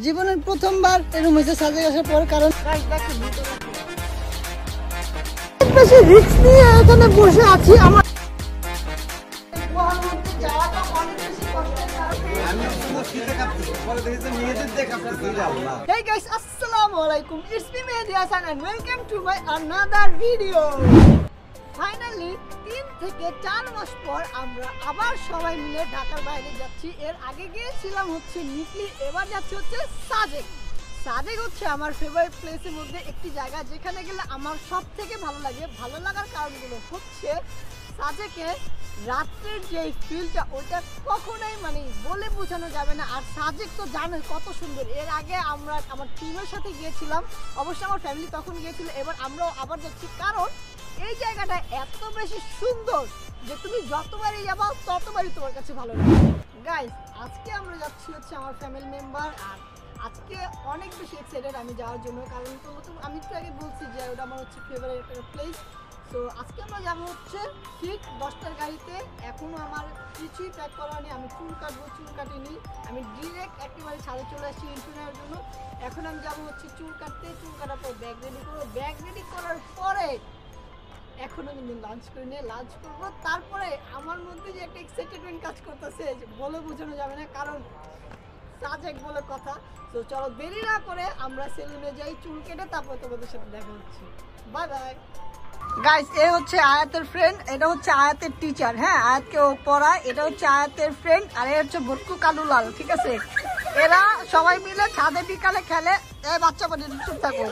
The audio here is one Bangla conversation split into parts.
জীবনের প্রথমবার এরকম হয়েছে সাজে আসার পর, কারণ বেশি রিস্ক নিয়ে এখানে বসে আছি। আমার Hey guys, Assalamualaikum. It's me Mehdi Hasan and welcome to my another video. Finally 3 থেকে 4 মাস পর আমরা আবার সবাই মিলে ঢাকার বাইরে যাচ্ছি। এর আগে গিয়েছিলাম হচ্ছে নিকলি, এবার যাচ্ছি হচ্ছে সাজেক। সাজেক হচ্ছে আমার ফেভারিট প্লেসের মধ্যে একটি জায়গা, যেখানে গেলে আমার সব থেকে ভালো লাগে। ভালো লাগার কারণগুলো হচ্ছে সাজেকে রাত্রের যে ফিলটা ওটা কখনোই মানে বলে বোঝানো যাবে না। আর সাজেক তো জানোই কত সুন্দর। এর আগে আমরা আমার টিমের সাথে গিয়েছিলাম, অবশ্যই আমার ফ্যামিলি তখন গিয়েছিল, এবার আমরাও আবার যাচ্ছি। কারণ এই জায়গাটা এত বেশি সুন্দর যে তুমি যতবারই যাবা ততবারই তোমার কাছে ভালো লাগবে। গাইস, আজকে আমরা যাচ্ছি হচ্ছে আমার ফ্যামিলি মেম্বার, আর আজকে অনেক বেশি এক্সাইটেড আমি যাওয়ার জন্য। কারণ আমি একটু আগে বলছি যে ওটা আমার হচ্ছে ফেভারিট একটা প্লেস। তো আজকে আমরা যাবো হচ্ছে ঠিক 10টার গাড়িতে। এখনও আমার কিছুই প্যাক করা নেই। আমি চুল কাটবো, চুল কাটিনি, আমি ডিরেক্ট একেবারে ছাড়ে চলে আসছি ইন্টারভিউ নেওয়ার জন্য। এখন আমি যাবো হচ্ছে চুল কাটতে, চুল কাটার পর ব্যাগ রেডি করবো। ব্যাগ রেডি করার পরে এখনো কিন্তু লাঞ্চ করে নিয়ে লাঞ্চ করবো। তারপরে আমার মধ্যে যে একটা এক্সাইটমেন্ট কাজ করতেছে বলে বোঝানো যাবে না, কারণ সাজেক বলে কথা। তো চলো দেরি না করে আমরা সেলুনে যাই, চুল কেটে তারপর তোমাদের সাথে দেখা হচ্ছে। Bye bye guys. এ হচ্ছে আয়াতের ফ্রেন্ড, এটা হচ্ছে আয়াতের টিচার। হ্যাঁ, আয়াতকে ও পড়ায়। এটা হচ্ছে আয়াতের ফ্রেন্ড, আর এ হচ্ছে ভটকু কালুলাল। ঠিক আছে, এরা সবাই মিলে ছাদে বিকালে খেলে। এই বাচ্চা বাচ্চা চুপ থাকো।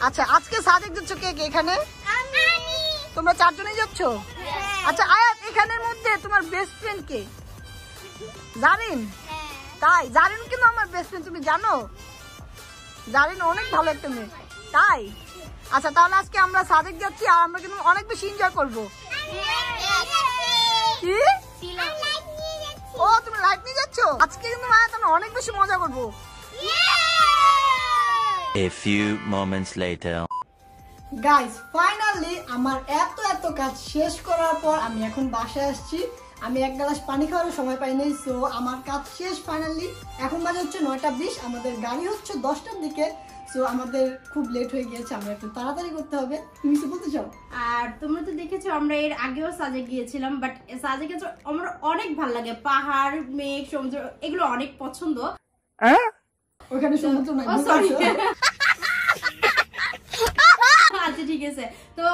আচ্ছা, আজকে সাজেক যাচ্ছ কে কে? এখানে তোমরা 4 জনই যাচ্ছ? আচ্ছা আয়াত, এখানের মধ্যে তোমার বেস্ট ফ্রেন্ড কে? জারিন? তাই? জারিন কিন্তু আমার বেস্ট ফ্রেন্ড, তুমি জানো? জারিন অনেক ভালো একটা মেয়ে। তাই? আচ্ছা, তাহলে আজকে আমরা সাজেক যাচ্ছি আর আমরা কিন্তু অনেক বেশি এনজয় করবো। কি? ও, তুমি লাইট নিয়ে যাচ্ছ? আজকে কিন্তু আয়াত আমরা অনেক বেশি মজা করবো। A few moments later. Guys, finally আমার এত কাজ শেষ করার পর আমি এখন বাসায় আসছি। আমি এক গ্লাস পানি খাওয়ার সময় পাই নাই। সো আমার কাজ শেষ ফাইনালি। এখন বাজে হচ্ছে 9টা 20। আমাদের গাড়ি হচ্ছে 10টার দিকে। সো আমাদের খুব লেট হয়ে গিয়েছে, আমরা একটু তাড়াতাড়ি করতে হবে। তুমি কি বলতে চাও? আর তোমরা তো দেখেছো আমরা এর আগেও সাজেক গিয়েছিলাম, বাট সাজেকে আমার অনেক ভালো লাগে। পাহাড়, মেঘ, সমুদ্র এগুলো অনেক পছন্দ। ওখানে সমুদ্র নাই। আচ্ছা ঠিক আছে, তো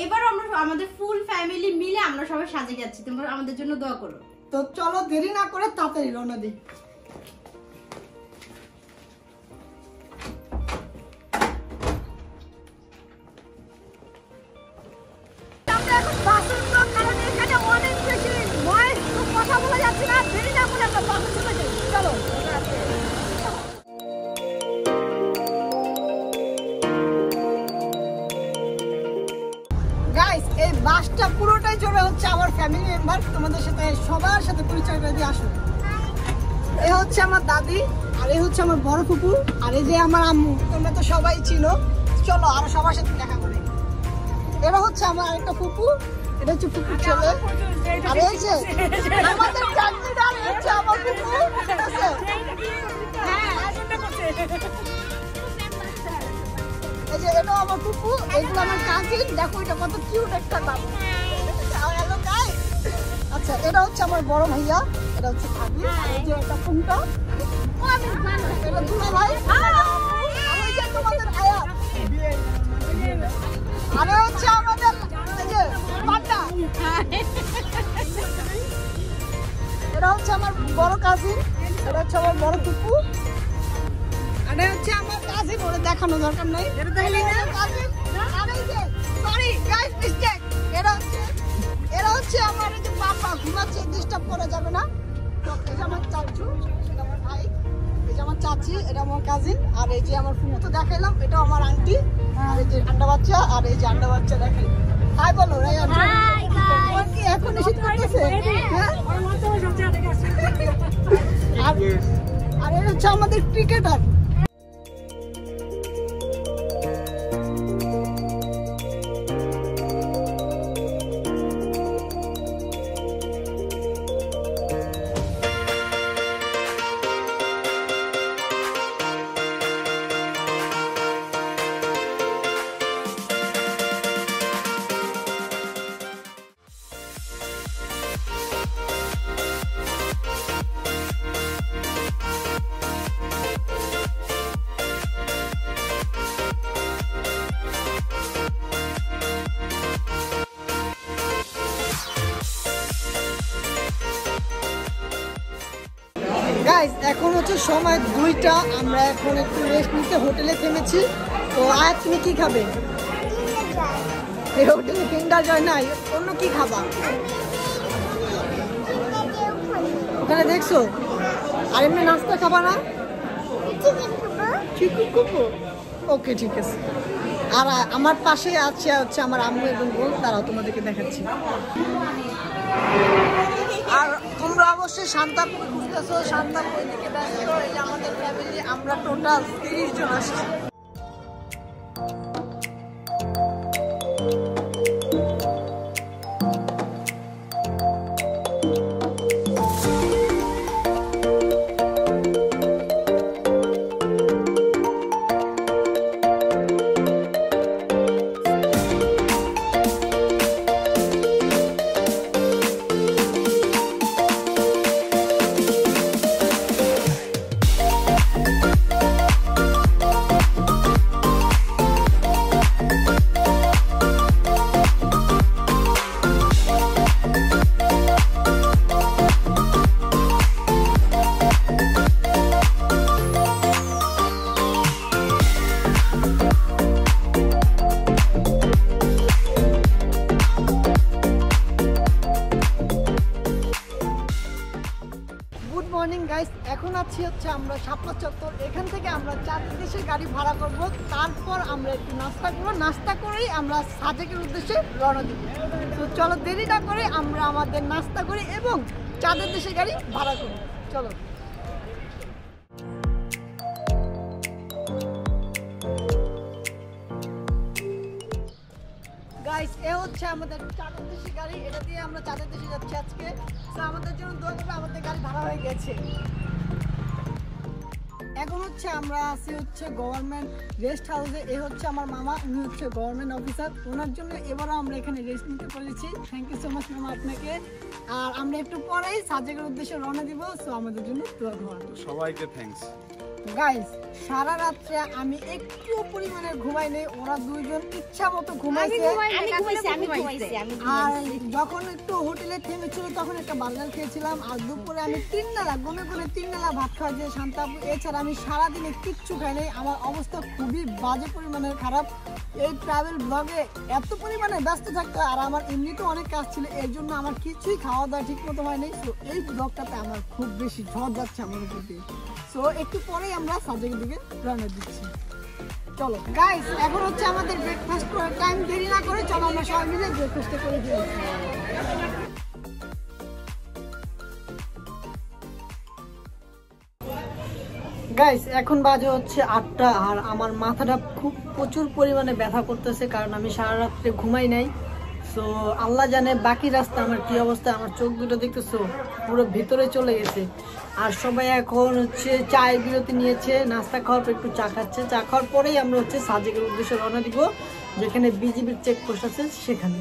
এবার আমরা আমাদের ফুল ফ্যামিলি মিলে আমরা সবাই সাজেক যাচ্ছি। তোমরা আমাদের জন্য দোয়া করো। তো চলো দেরি না করে তাড়াতাড়ি রওনা দিই। কথা বলা যাচ্ছে না, দেরি না করে আমরা বাসে চলে যাই। চলো গাইস, এই বাসটা পুরোটাই চলে হচ্ছে আমার ফ্যামিলি মেম্বার। তোমাদের সাথে সবার সাথে পরিচয় করে দিয়ে আসো। এ হচ্ছে আমার দাদি, আর এ হচ্ছে আমার বড় ফুপু, আর এই যে আমার আম্মু। তোমরা তো সবাই চিনো। চলো আরো সবার সাথে দেখা করে। এরা হচ্ছে আমার আরেকটা ফুপু, এটা হচ্ছে ফুপুর ছেলে। আর এই যে আমাদের চাকরিদার হচ্ছে আমার ফুপু। ঠিক আছে, এই যে এটাও আমার ফুপু, এগুলো আমার কাজিন। দেখো এটা কত কিউট একটা নাম। Hello guys. আচ্ছা, এটা হচ্ছে আমার বড় ভাইয়া, এটা হচ্ছে ভাবি, এই যে এটা ফোনটা, এটা দুলা ভাই, আর এই যে তোমাদের আয়াত, আর হচ্ছে আমাদের এই যে পান্ডা। এটা হচ্ছে আমার বড় কাজিন, এটা হচ্ছে আমার বড় ফুপু, আর এটা হচ্ছে আমার কাজিন। ওরে দেখানো দরকার নাই, এটা দেখলি না কাজিন। আর এই যে সরি গাইস, মিস্টেক। এরা হচ্ছে আমার এই যে বাবা ঘুমাচ্ছে, ডিস্টার্ব করা যাবে না। তো এই যে আমার চাচু, এটা আমার ভাই, এই যে আমার চাচি, এটা আমার কাজিন, আর এই যে আমার ফুপু তো দেখাইলাম, এটা আমার আন্টি, আর এই যে আন্ডা বাচ্চা, আর এই যে আন্ডা বাচ্চা দেখাই। হাই বলো রায়ান। Hi guys. কি এখন শীত করতেছে? হ্যাঁ, আর এটা হচ্ছে আমাদের ক্রিকেটার। গাইস এখন হচ্ছে সময় 2টা, আমরা এখন একটু রেস্ট নিতে হোটেলে থেমেছি। তো আজ তুমি কি খাবে? এই হোটেলে কিন্ডার জয় নাই, অন্য কি খাবা? ওখানে দেখছো? আর এমনি নাস্তা খাবা না? ওকে ঠিক আছে। আর আমার পাশে আছে হচ্ছে আমার আম্মু এবং বোন, তারাও তোমাদেরকে দেখাচ্ছি। আর তোমরা অবশ্যই শান্তাপুর বুঝতেছো, শান্তাপুর দিকে ব্যস্ত। এই যে আমাদের ফ্যামিলি, আমরা টোটাল 30 জন আসছি। এখন আছি হচ্ছে আমরা শাপলা চত্বর। এখান থেকে আমরা 4 দেশের গাড়ি ভাড়া করব, তারপর আমরা একটু নাস্তা করবো। নাস্তা করেই আমরা সাজেকের উদ্দেশ্যে রওনা দিব। তো চলো দেরি না করে আমরা আমাদের নাস্তা করি এবং 4 দেশের গাড়ি ভাড়া করি। চলো গাইস, এ হচ্ছে আমাদের 4 দেশের গাড়ি। এটা দিয়ে আমরা 4 দেশে যাচ্ছি আজকে। তো আমাদের জন্য দোয়া করবে, আমাদের গাড়ি ভাড়া হয়ে গেছে। এখন হচ্ছে আমরা আছি হচ্ছে গভর্নমেন্ট রেস্ট হাউসে। এ হচ্ছে আমার মামা, উনি হচ্ছে গভর্নমেন্ট অফিসার। ওনার জন্য এবারও আমরা এখানে রেস্ট নিতে পেরেছি। থ্যাংক ইউ সো মাচ মামা আপনাকে। আর আমরা একটু পরেই সাজেকের উদ্দেশ্যে রওনা দিব। সো আমাদের জন্য দোয়া করবেন। সবাইকে থ্যাঙ্কস। গাইস, সারা রাত্রে আমি একটু পরিমাণে ঘুমাই নেই। ওরা দুইজন ইচ্ছা মতো ঘুমাইছে। আর যখন একটু হোটেলে থেমেছিল তখন একটা বার্গার খেয়েছিলাম। আর দুপুরে আমি 3 বেলা গমে গমে 3 বেলা ভাত খাওয়া যে শান্তাপুর। এছাড়া আমি সারাদিনে কিচ্ছু খাই নাই। আমার অবস্থা খুবই বাজে পরিমাণের খারাপ। এই ট্রাভেল ব্লগে এত পরিমাণে ব্যস্ত থাকতো, আর আমার এমনিতেও অনেক কাজ ছিল, এর জন্য আমার কিছুই খাওয়া দাওয়া ঠিক মতো হয়নি। তো এই ব্লগটাতে আমার খুব বেশি ঝড় যাচ্ছে আমার উপর দিয়ে। সো একটু পরেই আমরা সাজেকের দিকে রওনা দিচ্ছি। চলো গাইস, এখন হচ্ছে আমাদের ব্রেকফাস্ট করার টাইম। দেরি না করে চলো আমরা সবাই মিলে ব্রেকফাস্ট করে দিই। গাইস, এখন বাজে হচ্ছে 8টা। আর আমার মাথাটা খুব প্রচুর পরিমাণে ব্যথা করতেছে, কারণ আমি সারা রাত্রে ঘুমাই নাই। সো আল্লাহ জানে বাকি রাস্তা আমার কি অবস্থা। আমার চোখ দুটো দেখতেছো পুরো ভিতরে চলে গেছে। আর সবাই এখন হচ্ছে চায়ের বিরতি নিয়েছে, নাস্তা খাওয়ার পর একটু চা খাচ্ছে। চা খাওয়ার পরেই আমরা হচ্ছে সাজেকের উদ্দেশ্যে রওনা দিব, যেখানে বিজিবির চেকপোস্ট আছে সেখানে।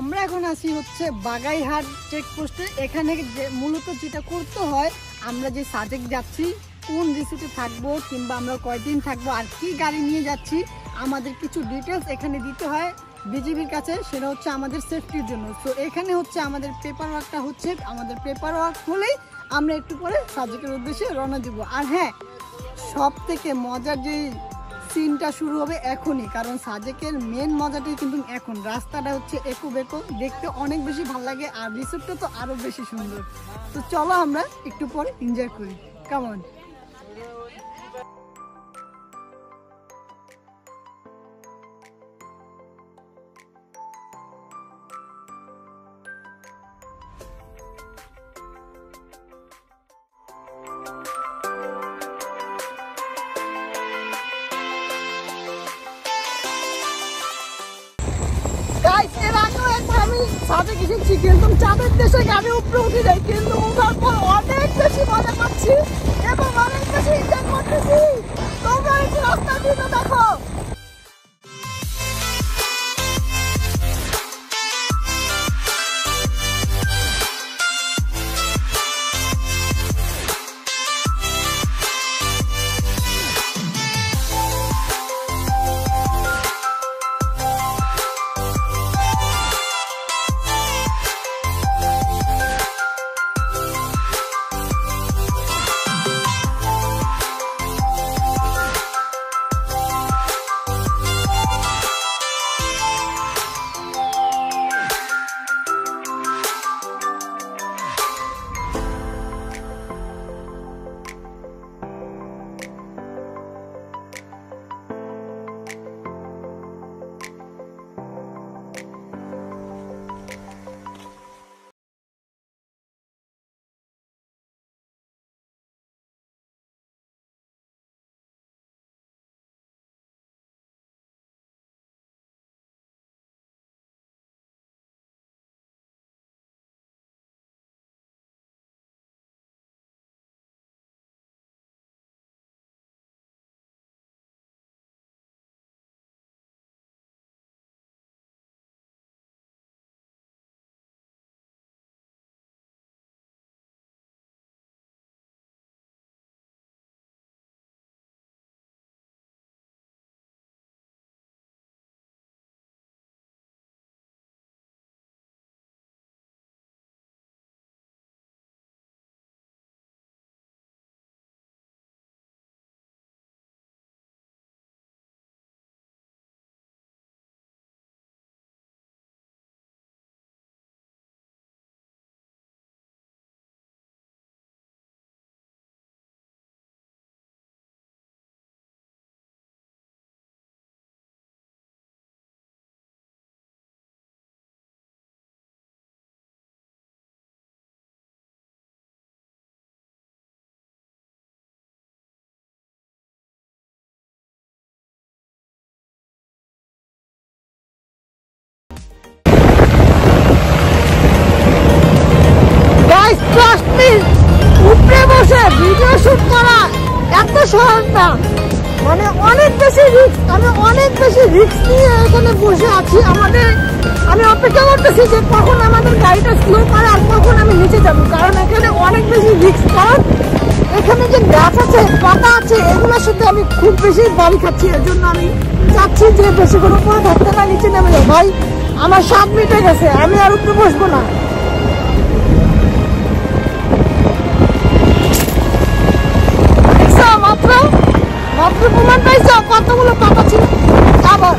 আমরা এখন আসি হচ্ছে বাগাইহাট চেকপোস্টে। এখানে মূলত যেটা করতে হয়, আমরা যে সাজেক যাচ্ছি, কোন রিসোর্টে থাকবো, কিংবা আমরা কয়দিন থাকবো, আর কি গাড়ি নিয়ে যাচ্ছি, আমাদের কিছু ডিটেলস এখানে দিতে হয় বিজিবির কাছে। সেটা হচ্ছে আমাদের সেফটির জন্য। তো এখানে হচ্ছে আমাদের পেপার ওয়ার্কটা হচ্ছে। আমাদের পেপার ওয়ার্ক হলেই আমরা একটু পরে সাজেকের উদ্দেশ্যে রওনা দিব। আর হ্যাঁ, সব থেকে মজার যে সিনটা শুরু হবে এখনই, কারণ সাজেকের মেন মজাটাই কিন্তু এখন। রাস্তাটা হচ্ছে একু বেকু, দেখতে অনেক বেশি ভালো লাগে, আর রিসোর্টটা তো আরো বেশি সুন্দর। তো চলো আমরা একটু পরে এনজয় করি। কেমন? আমি সাজেক এসেছি, কিন্তু 4 দেশে গাড়ি উপরে উঠে যাই, কিন্তু ওঠার পর অনেক বেশি মজা পাচ্ছি এবং অনেক বেশি এনজয় করতেছি। তোমরা একটু রাস্তা দিয়ে দেখো। শুট করা এত সহজ না, মানে অনেক বেশি রিস্ক। আমি অনেক বেশি রিস্ক নিয়ে এখানে বসে আছি। আমি অপেক্ষা করতেছি যে কখন আমাদের গাড়িটা স্লো করে আর কখন আমি নিচে যাবো, কারণ এখানে অনেক বেশি রিস্ক। কারণ এখানে যে গাছ আছে, পাতা আছে, এগুলোর সাথে আমি খুব বেশি বাড়ি খাচ্ছি। এর জন্য আমি চাচ্ছি যে বেশি করে উপরে থাকতে না, নিচে নেমে যাবো। ভাই আমার 7 মিনিট গেছে, আমি আর উপরে বসবো না। মাত্র প্রমাণ পাইছ কতগুলো পাতা ছিল। আবার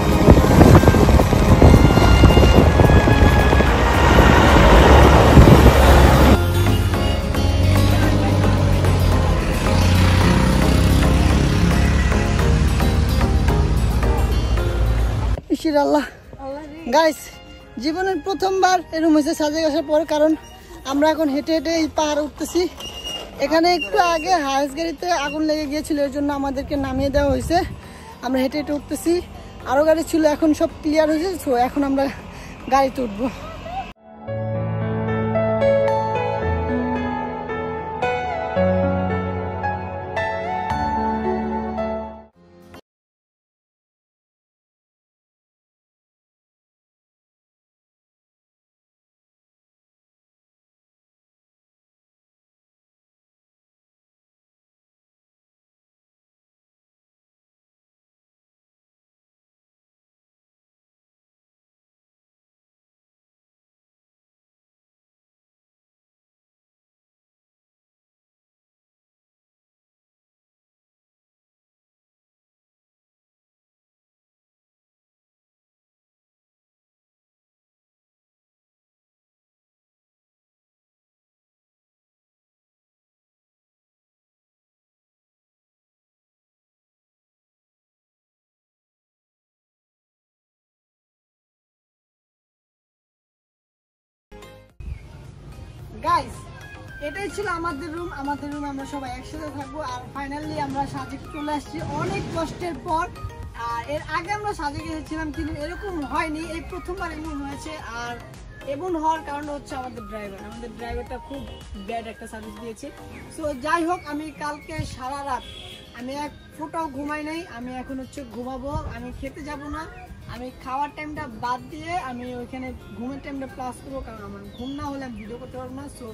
আল্লাহ গাইস, জীবনের প্রথমবার এরকম হয়েছে সাজেক আসার পর, কারণ আমরা এখন হেঁটে হেঁটে এই পাহাড় উঠতেছি। এখানে একটু আগে হাইস গাড়িতে আগুন লেগে গিয়েছিল, এর জন্য আমাদেরকে নামিয়ে দেওয়া হয়েছে। আমরা হেঁটে হেঁটে উঠতেছি, আরো গাড়ি ছিল, এখন সব ক্লিয়ার হয়েছে। তো এখন আমরা গাড়িতে উঠবো। গাইস, এটাই ছিল আমাদের রুম। আমাদের রুমে আমরা সবাই একসাথে থাকবো। আর ফাইনালি আমরা সাজেক চলে আসছি অনেক কষ্টের পর। আর এর আগে আমরা সাজেক এসেছিলাম, কিন্তু এরকম হয়নি, এই প্রথমবার এমন হয়েছে। আর এমন হওয়ার কারণ হচ্ছে আমাদের ড্রাইভারটা খুব ব্যাড একটা সার্ভিস দিয়েছে। সো যাই হোক, আমি কালকে সারা রাত আমি এক ফোঁটাও ঘুমাই নাই। আমি এখন হচ্ছে ঘুমাবো, আমি খেতে যাব না। আমি খাওয়ার টাইমটা বাদ দিয়ে আমি ওইখানে ঘুমের টাইমটা প্লাস করবো, কারণ আমার ঘুম না হলে আমি ভিডিও করতে পারবো না। সো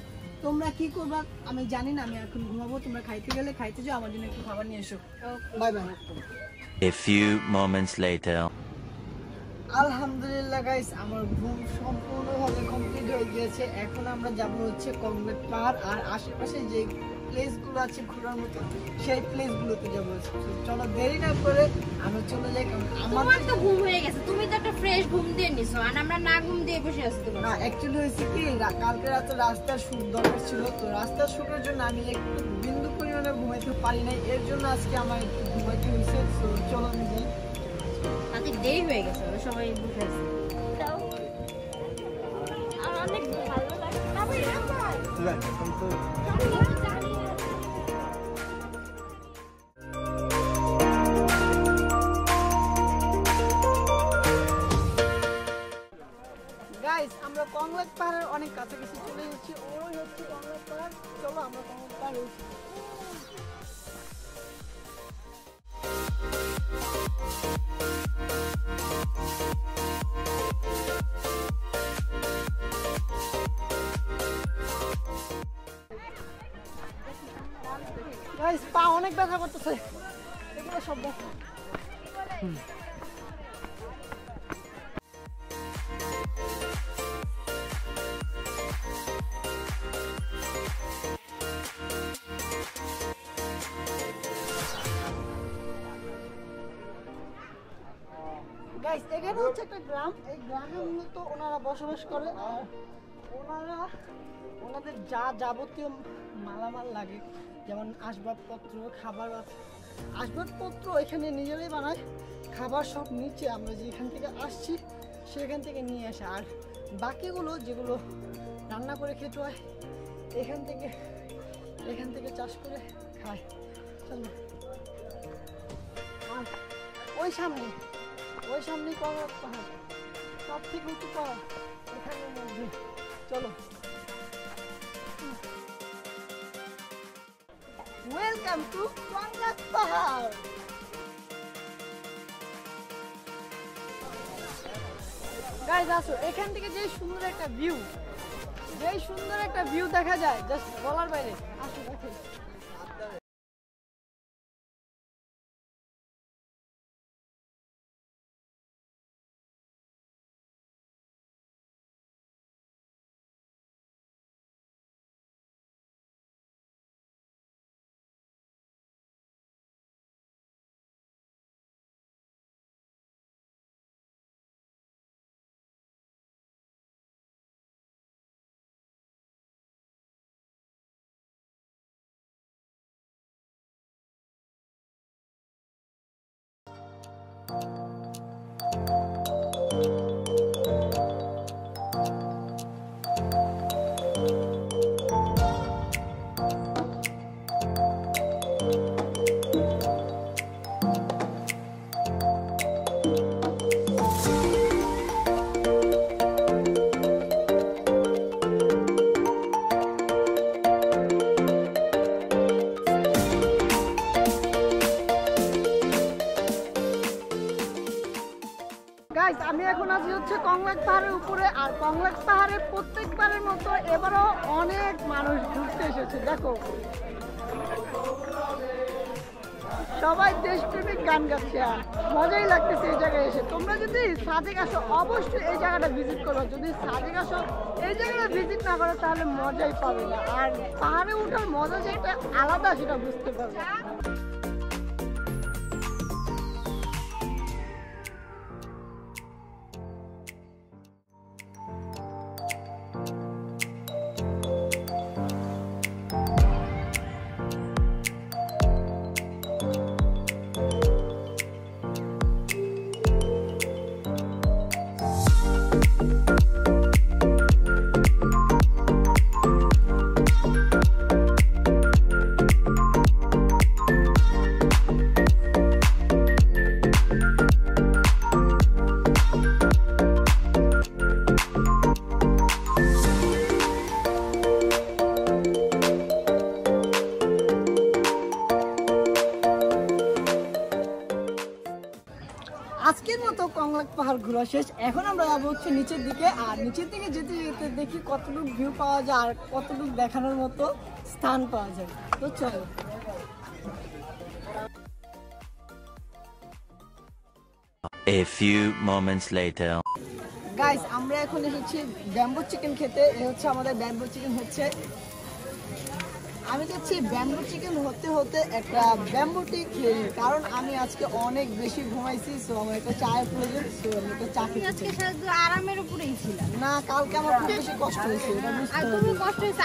তোমরা কি করবা আমি জানি না, আমি এখন ঘুমাবো। তোমরা খাইতে গেলে খাইতে যাও, আমার জন্য একটু খাবার নিয়ে এসো। Bye bye. A few moments later. আলহামদুলিল্লাহ গাইস, আমার ঘুম সম্পূর্ণভাবে কমপ্লিট হয়ে গিয়েছে। এখন আমরা যাবো হচ্ছে কংগ্রেট পাহাড়, আর আশেপাশে যে প্লেসগুলো আছে ঘোরার মতো, সেই প্লেসগুলোতে যাবো। চলো দেরি না করে আমরা চলে যাই, কারণ আমার তো ঘুম হয়ে গেছে। তুমি তো একটা ফ্রেশ ঘুম দিয়ে নিছো, আর আমরা না ঘুম দিয়ে বসে আছি। তোমার না, অ্যাকচুয়ালি হয়েছে কি, কালকে রাতে রাস্তার শুট দরকার ছিল। তো রাস্তার শুটের জন্য আমি একটু বিন্দু পরিমাণে ঘুমাইতে পারি নাই, এর জন্য আজকে আমার একটু ঘুমাইতে হয়েছে। তো চলো আমি যাই। রাতে দেরি হয়ে গেছে, সবাই বসে আছে। অনেক ভালো গাইস, আমরা কংলাক পাহাড়ের অনেক কাছাকাছি চলে যাচ্ছি। ওই হচ্ছে কংলাক পাহাড়। চলো আমরা কংলাক পাহাড়ে উঠি। গাইস, পা অনেক ব্যথা করতেছে, এগুলো সব ব্যথা। গাইস, এখানে হচ্ছে একটা গ্রাম। এই গ্রামে মূলত ওনারা বসবাস করে। আর ওনাদের যা যাবতীয় মালামাল লাগে, যেমন আসবাবপত্র, খাবার, আসবাবপত্র এখানে নিজেরাই বানায়। খাবার সব নিচে আমরা যেখান থেকে আসছি সেখান থেকে নিয়ে আসে। আর বাকিগুলো যেগুলো রান্না করে খেতে হয় এখান থেকে চাষ করে খায়। চলো, আর ওই সামনেই কংলাক পাহাড়, সব থেকে উঁচু পাহাড় এখানের মধ্যে। চলো, ওয়েলকাম টু কংলাক পাহাড়। গাইস আসো, এখান থেকে যে সুন্দর একটা ভিউ দেখা যায় জাস্ট বলার বাইরে। আসো দেখো। গাইস আমি এখন আছি হচ্ছে কংলাক পাহাড়ের উপরে, আর কংলাক পাহাড়ে প্রত্যেকবারের মতো এবারও অনেক মানুষ ঘুরতে এসেছে। দেখো সবাই দেশপ্রেমিক গান গাচ্ছে, আর মজাই লাগতেছে এই জায়গায় এসে। তোমরা যদি সাজেক আসো অবশ্যই এই জায়গাটা ভিজিট করো। যদি সাজেক আসো এই জায়গাটা ভিজিট না করো তাহলে মজাই পাবে না, আর পাহাড়ে ওঠার মজা যে একটা আলাদা সেটা বুঝতে পারবে। আজকের মতো কংলাক পাহাড় ঘোরা শেষ। এখন আমরা যাবো হচ্ছে নিচের দিকে, আর নিচের দিকে যেতে যেতে দেখি কতটুকু ভিউ পাওয়া যায় আর কতটুকু দেখানোর মতো স্থান পাওয়া যায়। তো চলো। A few moments later. Guys আমরা এখন এসেছি ব্যাম্বো চিকেন খেতে। এ হচ্ছে আমাদের ব্যাম্বো চিকেন হচ্ছে। আমি চাচ্ছি ব্যাম্বো চিকেন হতে হতে একটা ব্যাম্বো টি খেয়ে নিই, কারণ আমি আজকে অনেক বেশি ঘুমাইছি। সো আমার একটা চায়ের প্রয়োজন। সো আমি একটা চা খেতে আজকে চাই। শুধু আরামের উপরেই ছিলাম। না, কালকে আমার খুব বেশি কষ্ট হয়েছে, এটা বুঝতে আর হবে। তুমি কষ্ট হয়েছে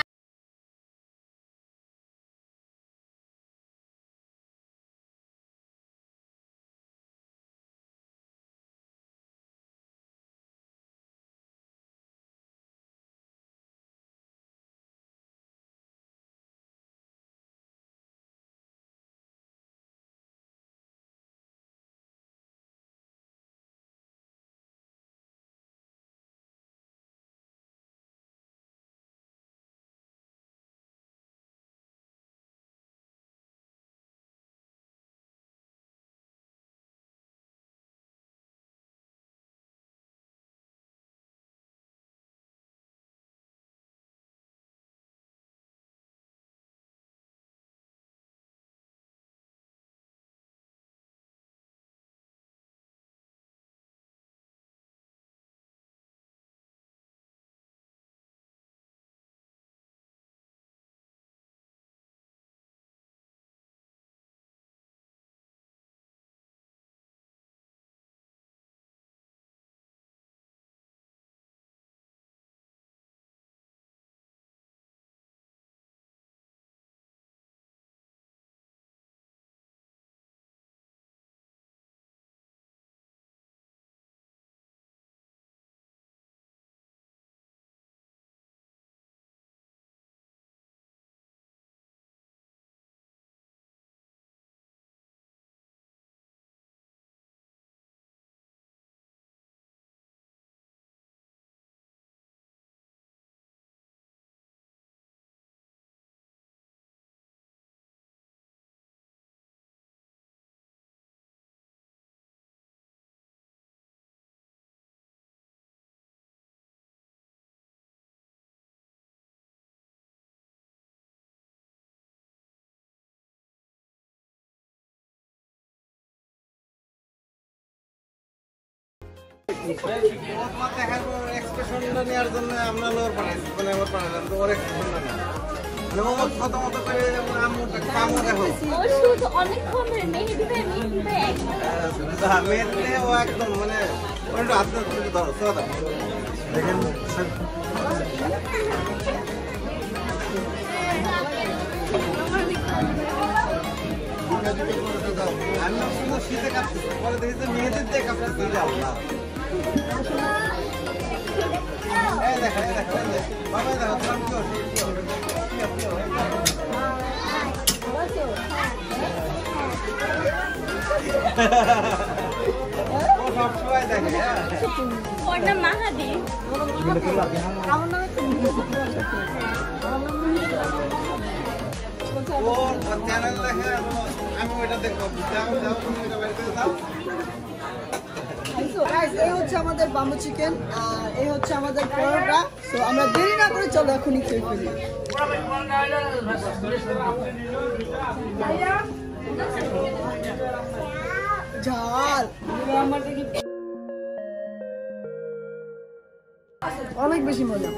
দেখার পর এক্সপ্রেশনটা নেওয়ার জন্য আমরা লোর পাঠাইছি, মানে আমার পাঠালাম তো ওর এক্সপ্রেশনটা না মানে ও কত মতো করে আমটা কামও দেখো মেয়েতে ও একদম মানে ওটা হাত ধরে ধরো সোদা দেখেন আমি শুধু শীতে কাঁপছি পরে দেখি যে মেয়েদের দিয়ে কাঁপতে যাবো না দেখো বাবা দেখো সবসময় দেখে চ্যানেল দেখে আমি ওইটা দেখবো এই হচ্ছে আমাদের বাম্বু চিকেন আর এই হচ্ছে আমাদের পরোটা। তো আমরা দেরি না করে চলো এখনই খেয়ে ফেলি। ঝাল অনেক বেশি মজা।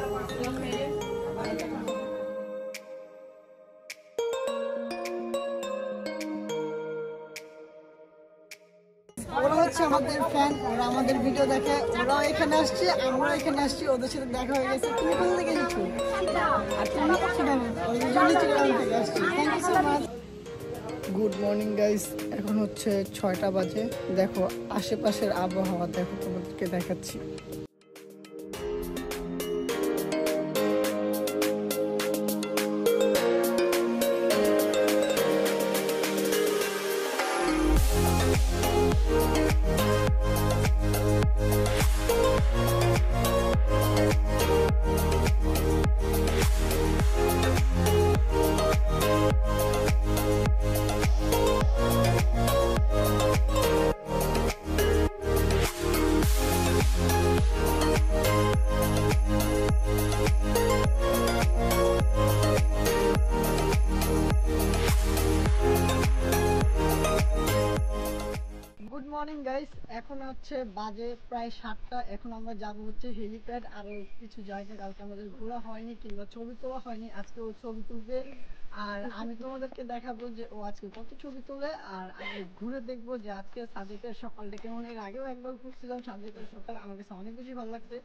ওরা হচ্ছে আমাদের ফ্যান, ওরা আমাদের ভিডিও দেখে, ওরাও এখানে আসছে, আমরা এখানে আসছি, ওদের সাথে দেখা হয়ে গেছে। তুমি কোথা থেকে এসেছো? আর তুমি সেখানে ওই জন্যই চিটাগাং থেকে আসছি। Thank you so much. Good morning guys, এখন হচ্ছে 6টা বাজে। দেখো আশেপাশের আবহাওয়া দেখো, তোমাদেরকে দেখাচ্ছি। গুড মর্নিং গাইস, এখন হচ্ছে বাজে প্রায় 7টা। এখন আমরা যাব হচ্ছে হেলিপ্যাড। আর কিছু জায়গা কালকে আমাদের ঘোরা হয়নি কিংবা ছবি তোলা হয়নি, আজকে ও ছবি তুলবে। আর আমি তোমাদেরকে দেখাবো যে ও আজকে কত ছবি তোলে। আর আমি ঘুরে দেখবো যে আজকে সাজেকের সকালটা কেমন। এর আগেও একবার ঘুরছিলাম সাজেকের সকাল, আমার কাছে অনেক বেশি ভালো লাগছে।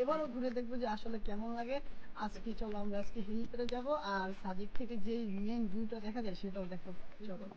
এবারও ঘুরে দেখবো যে আসলে কেমন লাগে। আজকে চলো আমরা আজকে হেলিপ্যাডে যাবো, আর সাজেক থেকে যে মেন ভিউটা দেখা যায় সেটাও দেখো। চলো।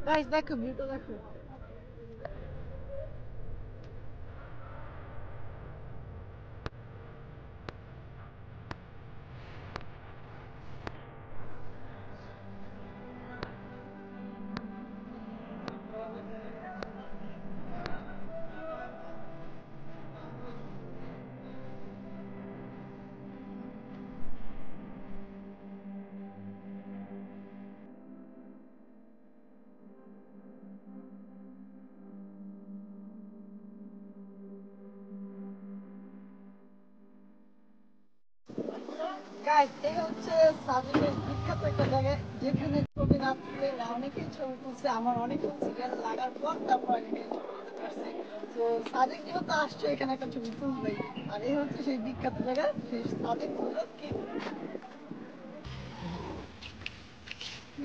গাইস দেখো ভিউটা দেখো। গাইস এই হচ্ছে সাজেকের বিখ্যাত একটা জায়গা যেখানে ছবি না তুলে অনেকেই ছবি তুলছে। আমার অনেক সিরিয়াল লাগার পর তারপর আমি ছবি তুলতে পারছি। তো সাজেক যেহেতু আসছে এখানে একটা ছবি তুলবেই। আর এই হচ্ছে সেই বিখ্যাত জায়গা সেই সাজেক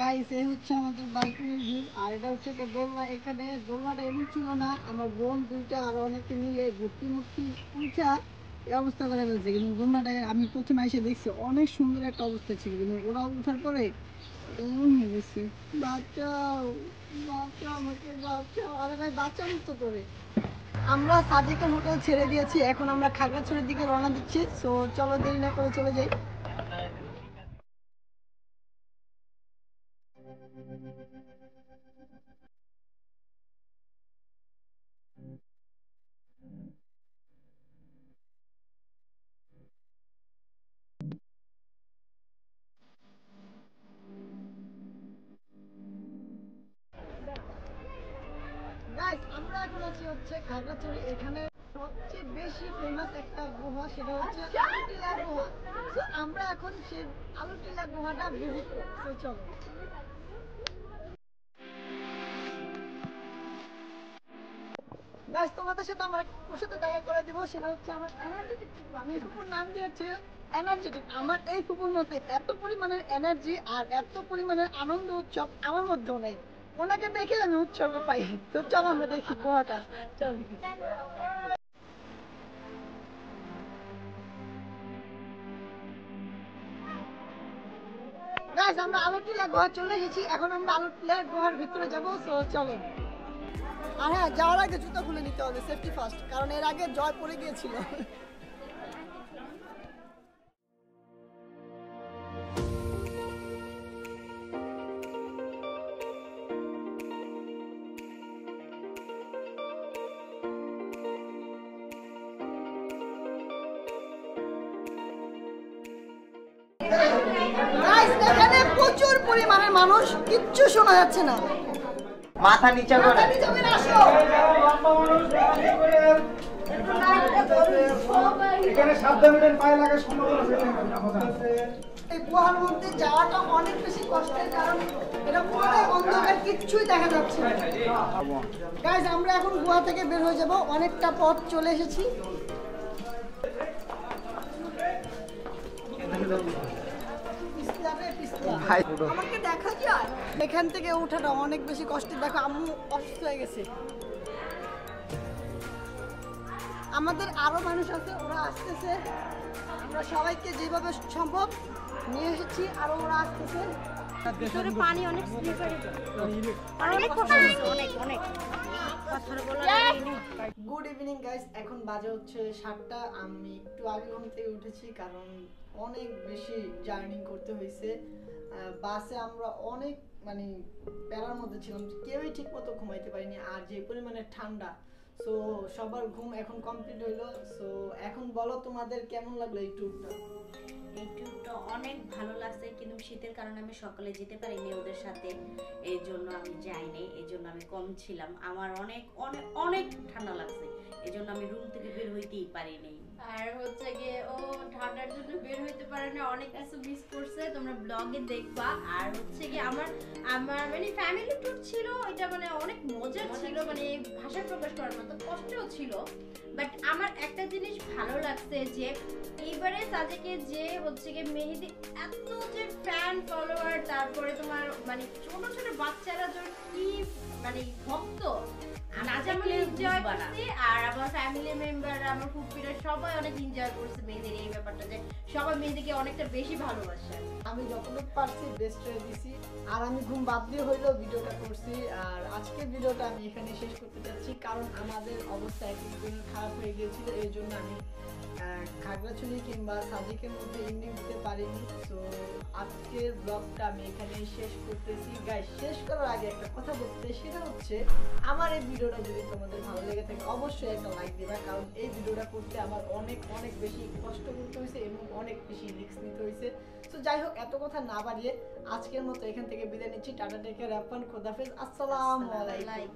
গাইস এই হচ্ছে আমাদের বালকনির ভিউ। আর এটা হচ্ছে দোলনা। এখানে দোলনাটা এমন ছিল না, আমার বোন দুইটা আরো অনেকে মিলে ঘুরতি মুরতি উঠা এই অবস্থা করে ফেলছে। কিন্তু দোলনাটা আমি প্রথমে এসে দেখছি অনেক সুন্দর একটা অবস্থা ছিল, কিন্তু ওরা উঠার পরে এমন হয়ে গেছে। বাঁচাও বাঁচাও আমাকে বাঁচাও, আরে ভাই বাঁচাও তো করে। আমরা সাজেকের হোটেল ছেড়ে দিয়েছি, এখন আমরা খাগড়াছড়ির দিকে রওনা দিচ্ছি। সো চলো দেরি না করে চলে যাই। গাইস আমরা এখন আছি হচ্ছে খাগড়াছড়ি। এখানে সবচেয়ে বেশি ফেমাস একটা গুহা, সেটা হচ্ছে আলুটিলা গুহা। তো আমরা এখন সেই আলুটিলা গুহাটা ভিজিট করব। তো চলো গাইস তোমাদের সাথে আমার ওর সাথে দেখা করে দিব। সেটা হচ্ছে আমার এনার্জেটিক ফুপু। আমি ফুপুর নাম দিয়েছি এনার্জেটিক। আমার এই ফুপুর মধ্যে এত পরিমাণের এনার্জি আর এত পরিমাণের আনন্দ উৎসব আমার মধ্যেও নেই। ওনাকে দেখে আমি উৎসব পাই। তো চলো আমরা দেখি গুহাটা। চল গাইস আমরা আলুটিলা গুহা চলে এসেছি। এখন আমরা আলুটিলা গুহার ভিতরে যাবো। তো চলো। আর হ্যাঁ, যাওয়ার আগে জুতো খুলে নিতে হবে, সেফটি ফার্স্ট, কারণ এর আগে জয় পড়ে গিয়েছিল। Guys, এখানে প্রচুর পরিমাণের মানুষ, কিচ্ছু শোনা যাচ্ছে না। মাথা নিচে করে আসো। এখানে সাবধানে পায়ে লাগা সম্ভাবনা আছে। এই গুহার মধ্যে যাওয়াটা অনেক বেশি কষ্টের, কারণ এটা পুরোটাই অন্ধকার, কিচ্ছুই দেখা যাচ্ছে না। গাইস আমরা এখন গুহা থেকে বের হয়ে যাব, অনেকটা পথ চলে এসেছি। আমাকে দেখা যায়, এখান থেকে ওঠাটা অনেক বেশি কষ্টের। দেখো আম্মু অসুস্থ হয়ে গেছে। আমাদের আরো মানুষ আছে, ওরা আসতেছে। আমরা সবাইকে যেভাবে সম্ভব নিয়ে এসেছি, আরো ওরা আসতেছে। পানি অনেক গুড ইভিনিং গাইস, এখন বাজে হচ্ছে 7টা। আমি একটু আগে ঘুম থেকে উঠেছি, কারণ অনেক বেশি জার্নি করতে হয়েছে। বাসে আমরা অনেক প্যারার মধ্যে ছিলাম, কেউই ঠিক মতো ঘুমাইতে পারিনি। আর যে পরিমাণে ঠান্ডা, সো সবার ঘুম এখন কমপ্লিট হইলো। সো এখন বলো তোমাদের কেমন লাগলো এই ট্যুরটা? এই ট্যুরটা অনেক ভালো লাগছে, কিন্তু শীতের কারণে আমি সকালে যেতে পারিনি ওদের সাথে, এই জন্য আমি যাইনি। এই জন্য আমি কম ছিলাম, আমার অনেক অনেক অনেক ঠান্ডা লাগছে, এই জন্য আমি রুম থেকে বের হইতেই পারিনি। আর হচ্ছে গিয়ে ও ঠান্ডার জন্য বের হইতে পারে না, অনেক কিছু মিস করছে, তোমরা ব্লগে দেখবা। আর হচ্ছে গিয়ে আমার ফ্যামিলি ট্যুর ছিল, এটা অনেক মজার ছিল, ভাষায় প্রকাশ করার মতো, কষ্টও ছিল। বাট আমার একটা জিনিস ভালো লাগছে যে এইবারে সাজেকে যে হচ্ছে গিয়ে মেহেদি এত যে ফ্যান ফলোয়ার, তারপরে তোমার ছোট ছোট বাচ্চারা যে কি ভক্ত, এনজয় করছে। আর আমার ফ্যামিলি মেম্বার, আমার ফুপিরা সবাই অনেক এনজয় করছে মেহেদির এই ব্যাপারটা, যে সবাই মেহেদিকে অনেকটা বেশি ভালোবাসে। আমি যতটুকু পারছি বেস্ট হয়ে দিছি, আর আমি ঘুম বাদ দিয়ে হইলেও ভিডিওটা করছি। আর আজকের ভিডিওটা আমি এখানে শেষ করতে চাচ্ছি, কারণ আমাদের অবস্থা একদিন খারাপ হয়ে গিয়েছিল, এই জন্য আমি খাগড়াছড়ি কিংবা সাজেকের মধ্যে এন্ডিং দিতে পারিনি। তো আজকের ব্লগটা আমি এখানে শেষ করতেছি। গাইস, শেষ করার আগে একটা কথা বলতে, সেটা হচ্ছে আমার এই ভিডিওটা যদি তোমাদের ভালো লেগে থাকে অবশ্যই একটা লাইক দিবা, কারণ এই ভিডিওটা করতে আমার অনেক অনেক বেশি কষ্ট করতে হয়েছে এবং অনেক বেশি রিস্ক নিতে হয়েছে। তো যাই হোক, এত কথা না বাড়িয়ে আজকের মতো এখান থেকে বিদায় নিচ্ছি। টাটা, টেক কেয়ার, হ্যাভ ফান, খোদাফেজ, আসসালামু আলাইকুম।